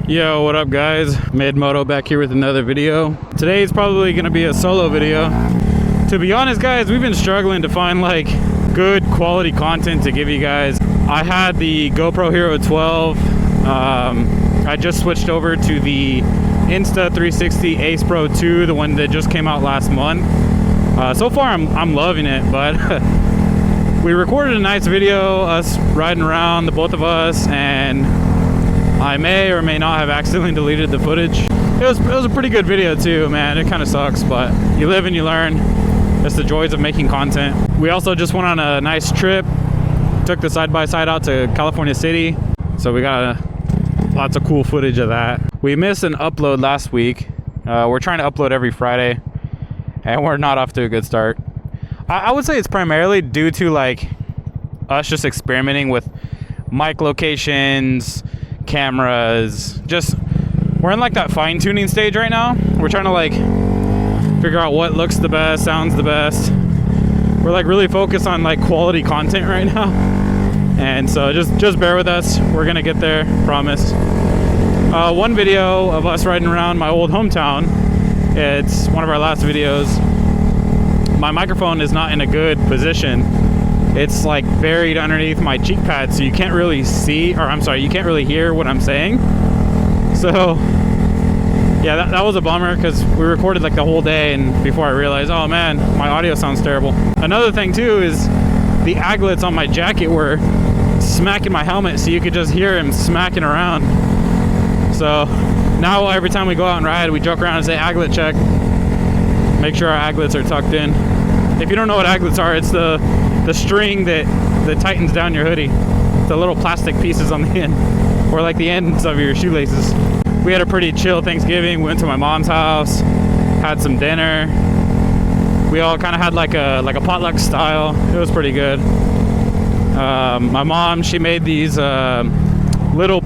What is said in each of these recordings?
Yo, what up guys? Midmoto back here with another video. Today's probably gonna be a solo video. To be honest guys, we've been struggling to find like good quality content to give you guys. I had the GoPro Hero 12. I just switched over to the Insta360 Ace Pro 2, the one that just came out last month. So far I'm loving it, but we recorded a nice video, us riding around, the both of us, and I may or may not have accidentally deleted the footage. It was a pretty good video too, man. It kind of sucks, but you live and you learn. That's the joys of making content. We also just went on a nice trip. Took the side-by-side out to California City. So we got lots of cool footage of that. We missed an upload last week. We're trying to upload every Friday, and we're not off to a good start. I would say it's primarily due to like us just experimenting with mic locations, cameras. Just we're in like that fine-tuning stage right now. We're trying to like figure out what looks the best, sounds the best. We're like really focused on like quality content right now, and so just bear with us. We're gonna get there, promise. One video of us riding around my old hometown. It's one of our last videos. My microphone is not in a good position. It's like buried underneath my cheek pad, so you can't really see, or I'm sorry, you can't really hear what I'm saying. So yeah, that was a bummer because we recorded like the whole day, and before I realized, oh man, my audio sounds terrible. Another thing too is the aglets on my jacket were smacking my helmet, so you could just hear him smacking around. So now every time we go out and ride, we joke around and say aglet check. Make sure our aglets are tucked in. If you don't know what aglets are, it's the string that tightens down your hoodie. The little plastic pieces on the end, or like the ends of your shoelaces. We had a pretty chill Thanksgiving. We went to my mom's house, had some dinner. We all kind of had like a potluck style. It was pretty good. My mom, she made these little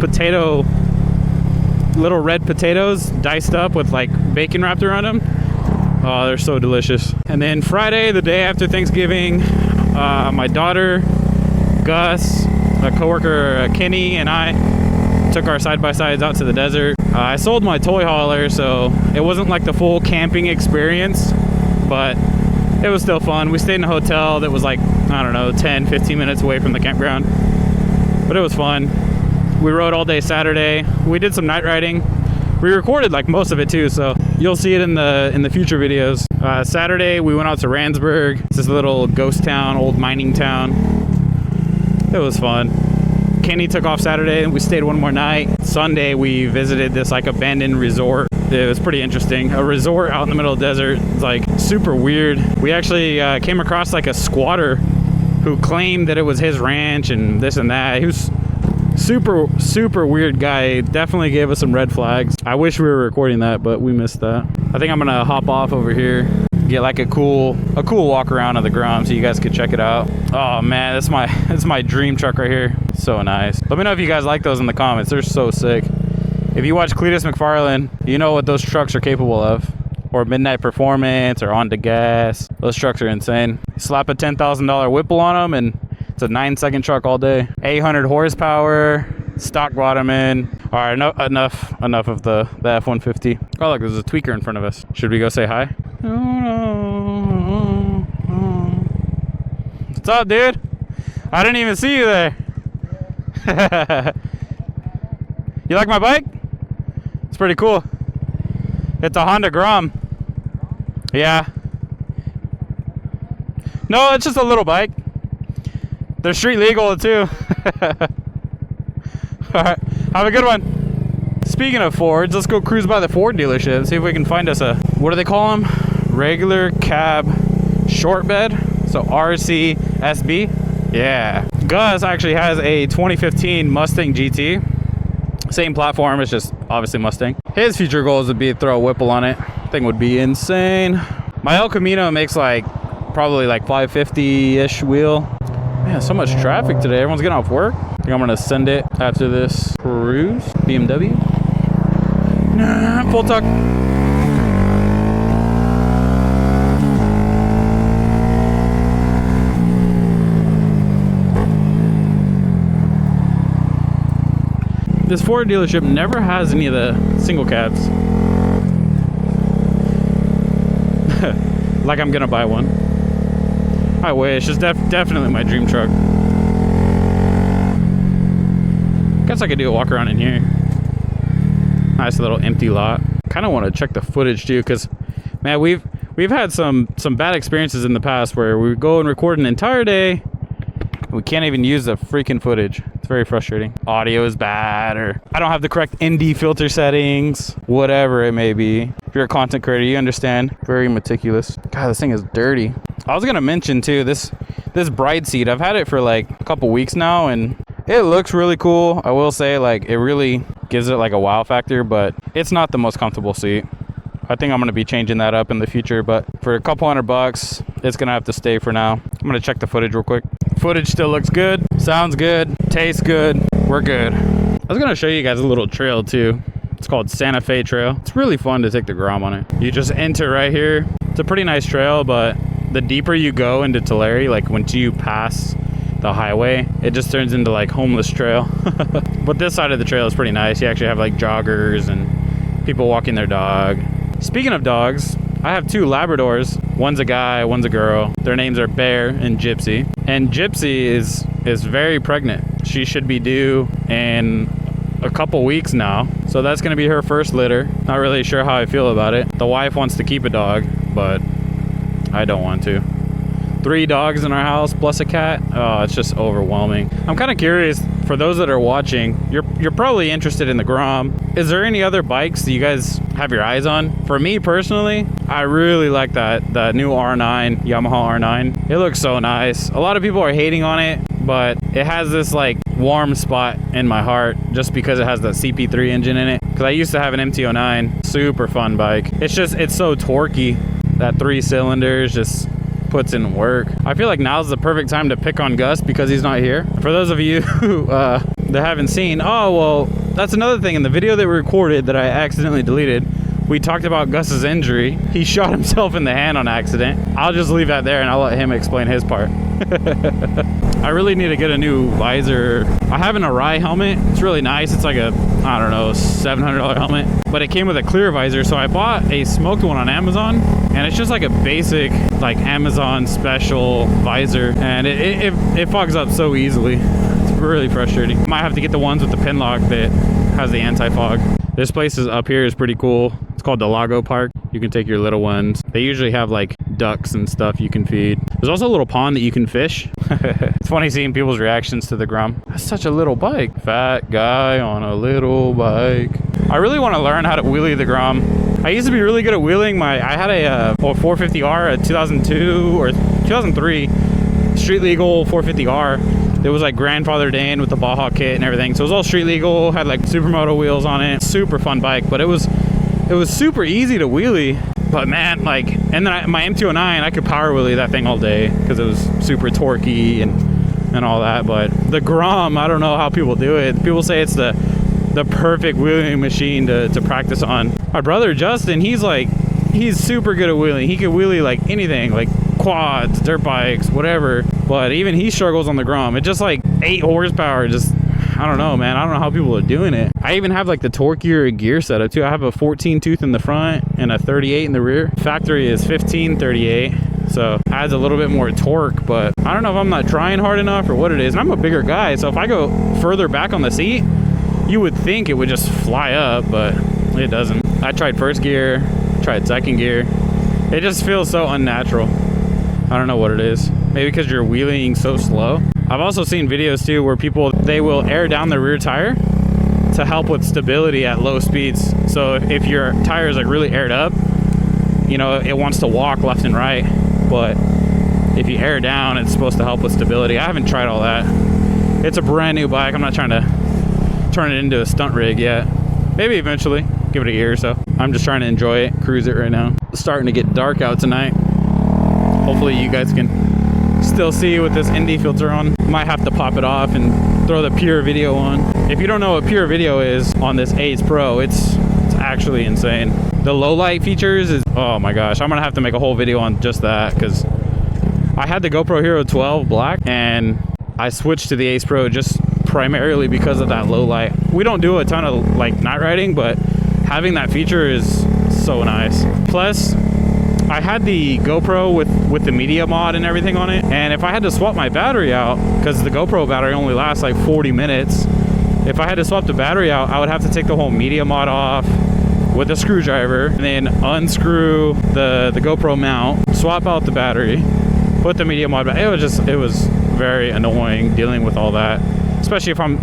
red potatoes diced up with like bacon wrapped around them. Oh, they're so delicious. And then Friday, the day after Thanksgiving, my daughter, Gus, a coworker, Kenny, and I took our side-by-sides out to the desert. I sold my toy hauler, so it wasn't like the full camping experience, but it was still fun. We stayed in a hotel that was like, I don't know, 10, 15 minutes away from the campground, but it was fun. We rode all day Saturday. We did some night riding. We recorded like most of it too, so you'll see it in the future videos. Saturday we went out to Randsburg. It's this little ghost town, old mining town. It was fun. Kenny took off Saturday and we stayed one more night. Sunday we visited this like abandoned resort. It was pretty interesting. A resort out in the middle of the desert. It's like super weird. We actually came across like a squatter who claimed that it was his ranch and this and that. He was super weird guy. Definitely gave us some red flags. I wish we were recording that, but we missed that. I think I'm gonna hop off over here, get like a cool walk around of the Grom so you guys could check it out. Oh man, that's my dream truck right here. So nice. Let me know if you guys like those in the comments. They're so sick. If you watch Cletus McFarlane, you know what those trucks are capable of. Or Midnight Performance, or On to Gas. Those trucks are insane. Slap a $10,000 Whipple on them and it's a 9-second truck all day. 800 horsepower, stock bottom end. All right, enough of the F-150. Oh look, there's a tweaker in front of us. Should we go say hi? What's up, dude? I didn't even see you there. You like my bike? It's pretty cool. It's a Honda Grom. Yeah. No, it's just a little bike. They're street legal too. Alright, have a good one. Speaking of Fords, let's go cruise by the Ford dealership. See if we can find us a, what do they call them? Regular cab short bed. So RCSB. Yeah. Gus actually has a 2015 Mustang GT. Same platform, it's just obviously Mustang. His future goals would be to throw a Whipple on it. Thing would be insane. My El Camino makes like probably like 550-ish wheel. Man, so much traffic today. Everyone's getting off work. I think I'm gonna send it after this cruise. BMW. Full tuck. This Ford dealership never has any of the single cabs. Like I'm gonna buy one. I wish. It's definitely my dream truck. Guess I could do a walk around in here. Nice little empty lot. Kind of want to check the footage too, because man, we've had some bad experiences in the past where we go and record an entire day and we can't even use the freaking footage. It's very frustrating. Audio is bad, or I don't have the correct ND filter settings, whatever it may be. If you're a content creator, you understand. Very meticulous. God, this thing is dirty. I was gonna mention too, this bride seat, I've had it for like a couple weeks now and it looks really cool. I will say, like, it really gives it like a wow factor, but it's not the most comfortable seat. I think I'm gonna be changing that up in the future, but for a couple $100, it's gonna have to stay for now. I'm gonna check the footage real quick. Footage still looks good, sounds good, tastes good. We're good. I was gonna show you guys a little trail too. It's called Santa Fe Trail. It's really fun to take the Grom on it. You just enter right here. It's a pretty nice trail, but the deeper you go into Tulare, like once you pass the highway, it just turns into like homeless trail. But this side of the trail is pretty nice. You actually have like joggers and people walking their dog. Speaking of dogs, I have 2 Labradors. One's a guy, one's a girl. Their names are Bear and Gypsy. And Gypsy is very pregnant. She should be due in a couple weeks now. So that's gonna be her first litter. Not really sure how I feel about it. The wife wants to keep a dog, but I don't want to. 3 dogs in our house plus a cat. Oh, it's just overwhelming. I'm kind of curious, for those that are watching, you're probably interested in the Grom. Is there any other bikes that you guys have your eyes on? For me personally, I really like that new R9, Yamaha R9. It looks so nice. A lot of people are hating on it, but it has this like warm spot in my heart just because it has that CP3 engine in it. Because I used to have an MT-09, super fun bike. It's so torquey. That 3 cylinders just puts in work. I feel like now's the perfect time to pick on Gus because he's not here. For those of you who that haven't seen, oh well, that's another thing. In the video that we recorded that I accidentally deleted, we talked about Gus's injury. He shot himself in the hand on accident. I'll just leave that there and I'll let him explain his part. I really need to get a new visor. I have an Arai helmet. It's really nice. It's like a, I don't know, $700 helmet, but it came with a clear visor. So I bought a smoked one on Amazon, and it's just like a basic like Amazon special visor, and it fogs up so easily. It's really frustrating. Might have to get the ones with the pin lock that has the anti-fog. This place is up here is pretty cool. It's called the Lago Park. You can take your little ones. They usually have like ducks and stuff you can feed. There's also a little pond that you can fish. It's funny seeing people's reactions to the Grom. That's such a little bike. Fat guy on a little bike. I really want to learn how to wheelie the Grom. I used to be really good at wheeling. I had a 450R, a 2002 or 2003 street legal 450R. It was like grandfathered in with the Baja kit and everything. So it was all street legal, had like supermoto wheels on it. Super fun bike, but it was super easy to wheelie. But man, like, and then my MT-09, I could power wheelie that thing all day because it was super torquey and all that. But the Grom, I don't know how people do it. People say it's the perfect wheeling machine to practice on. My brother Justin, he's super good at wheeling. He can wheelie like anything, like quads, dirt bikes, whatever. But even he struggles on the Grom. It's just like 8 horsepower. Just, I don't know, man. I don't know how people are doing it. I even have like the torquier gear setup too. I have a 14 tooth in the front and a 38 in the rear. Factory is 1538. So adds a little bit more torque, but I don't know if I'm not trying hard enough or what it is. And I'm a bigger guy, so if I go further back on the seat, you would think it would just fly up, but it doesn't. I tried first gear, tried second gear. It just feels so unnatural. I don't know what it is. Maybe because you're wheeling so slow. I've also seen videos too where they will air down the rear tire to help with stability at low speeds. So if your tire is like really aired up, you know, it wants to walk left and right. But if you air down, it's supposed to help with stability. I haven't tried all that. It's a brand new bike. I'm not trying to turn it into a stunt rig yet. Maybe eventually, give it a year or so. I'm just trying to enjoy it, cruise it right now. It's starting to get dark out tonight. Hopefully you guys can still see with this ND filter on. Might have to pop it off and throw the pure video on. If you don't know what pure video is on this Ace Pro, it's actually insane. The low light features is, oh my gosh, I'm gonna have to make a whole video on just that, because I had the GoPro Hero 12 Black and I switched to the Ace Pro just primarily because of that low light. We don't do a ton of like night riding, but having that feature is so nice. Plus, I had the GoPro with the media mod and everything on it, and if I had to swap my battery out, because the GoPro battery only lasts like 40 minutes, if I had to swap the battery out, I would have to take the whole media mod off with a screwdriver, and then unscrew the GoPro mount, swap out the battery, put the media mod back. It was very annoying dealing with all that, especially if I'm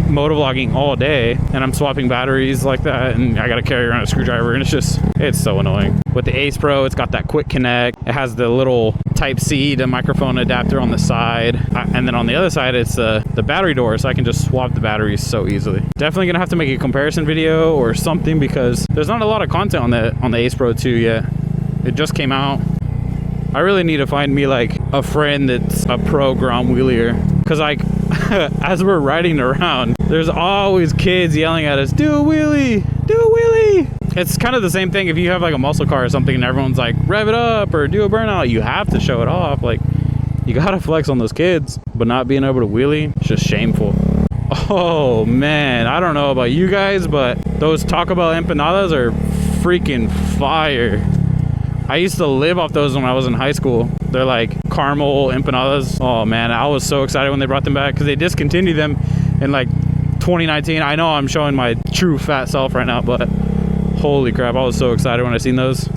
motovlogging all day and I'm swapping batteries like that, and I gotta carry around a screwdriver, and it's so annoying. With the Ace Pro, it's got that quick connect. It has the little Type-C to microphone adapter on the side, and then on the other side it's the battery door, so I can just swap the batteries so easily. Definitely gonna have to make a comparison video or something, because there's not a lot of content on the Ace Pro 2 yet. It just came out. I really need to find me like a friend that's a pro Grom wheelier, because like as we're riding around, there's always kids yelling at us, do a wheelie, do a wheelie. It's kind of the same thing if you have like a muscle car or something and everyone's like, rev it up or do a burnout. You have to show it off. Like, you gotta flex on those kids, but not being able to wheelie, it's just shameful. Oh man, I don't know about you guys, but those Taco Bell empanadas are freaking fire. I used to live off those when I was in high school. They're like caramel empanadas. Oh man, I was so excited when they brought them back, because they discontinued them in like 2019. I know I'm showing my true fat self right now, but holy crap, I was so excited when I seen those.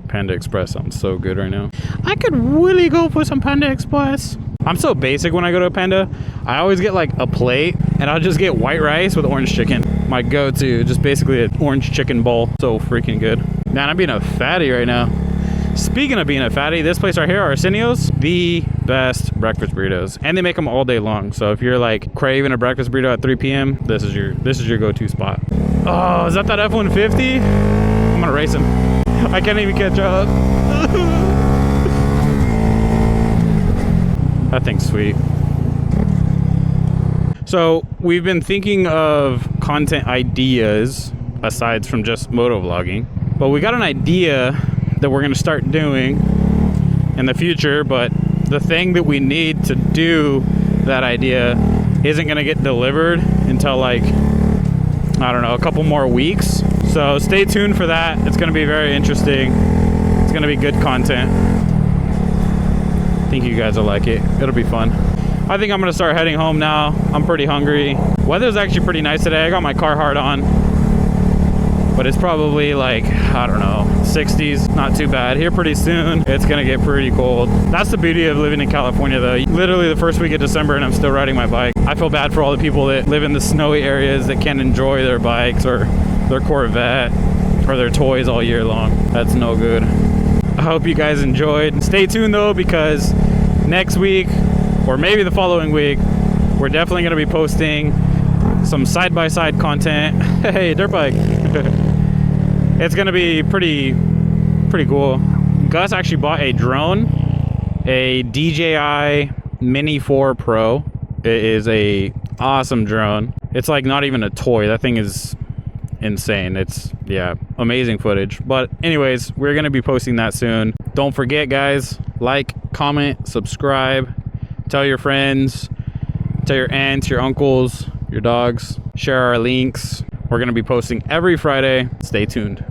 Panda Express sounds so good right now. I could really go for some Panda Express. I'm so basic when I go to a Panda. I always get like a plate, and I'll just get white rice with orange chicken. My go-to, just basically an orange chicken bowl. So freaking good. Man, I'm being a fatty right now. Speaking of being a fatty, this place right here, Arsenio's, the best breakfast burritos, and they make them all day long. So if you're like craving a breakfast burrito at 3 p.m., this is your go-to spot. Oh, is that F-150? I'm gonna race him. I can't even catch up. That thing's sweet. So we've been thinking of content ideas aside from just motovlogging, but we got an idea that we're gonna start doing in the future, but the thing that we need to do that idea isn't gonna get delivered until like, I don't know, a couple more weeks. So stay tuned for that. It's gonna be very interesting. It's gonna be good content. I think you guys will like it. It'll be fun. I think I'm gonna start heading home now. I'm pretty hungry. Weather's actually pretty nice today. I got my Carhartt on, but it's probably like, I don't know, 60s. Not too bad. Here pretty soon, it's gonna get pretty cold. That's the beauty of living in California though. Literally the first week of December and I'm still riding my bike. I feel bad for all the people that live in the snowy areas that can't enjoy their bikes or their Corvette or their toys all year long. That's no good. I hope you guys enjoyed. Stay tuned though, because next week, or maybe the following week, we're definitely gonna be posting some side-by-side content. Hey, dirt bike. It's gonna be pretty cool. Gus actually bought a drone, a DJI Mini 4 Pro. It is a awesome drone. It's like not even a toy. That thing is insane. It's, yeah, amazing footage. But anyways, we're gonna be posting that soon. Don't forget guys, like, comment, subscribe, tell your friends, tell your aunts, your uncles, your dogs, share our links. We're gonna be posting every Friday. Stay tuned.